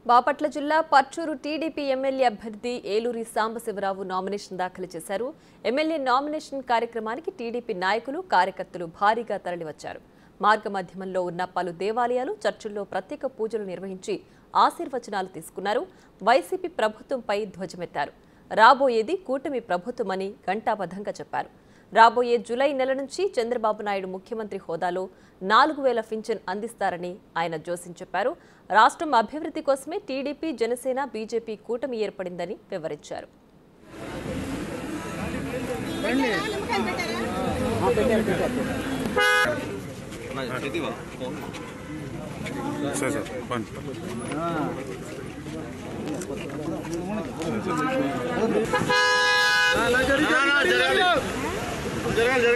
బాపట్ల జిల్లా Parchur TDP MLA అభ్యర్థి Eluri Sambasivarao nomination దాఖలు చేశారు. ఎమ్మెల్యే నామినేషన్ కార్యక్రమానికి టీడీపీ నాయకులు, కార్యకర్తలు భారీగా తరలివచ్చారు. మార్గమధ్యమంలో ఉన్న పలు దేవాలయాలు, చర్చిల్లో ప్రత్యేక పూజలు నిర్వహించి ఆశీర్వచనాలు తీసుకున్నారు. వైసీపీ ప్రభుత్వంపై ధ్వజమెత్తారు. రాబోయేది కూటమి ప్రభుత్వమని ఘంటాబద్ధంగా చెప్పారు. రాబోయే జూలై నెల నుంచి చంద్రబాబు నాయుడు ముఖ్యమంత్రి హోదాలో 4000 పింఛన్ అందిస్తారని ఆయన జోసిం చెప్పారు. రాష్ట్రం అభివృద్ధి కోసమే టీడీపీ, జనసేన, బీజేపీ కూటమి ఏర్పడిందని వివరించారు. జరగాలి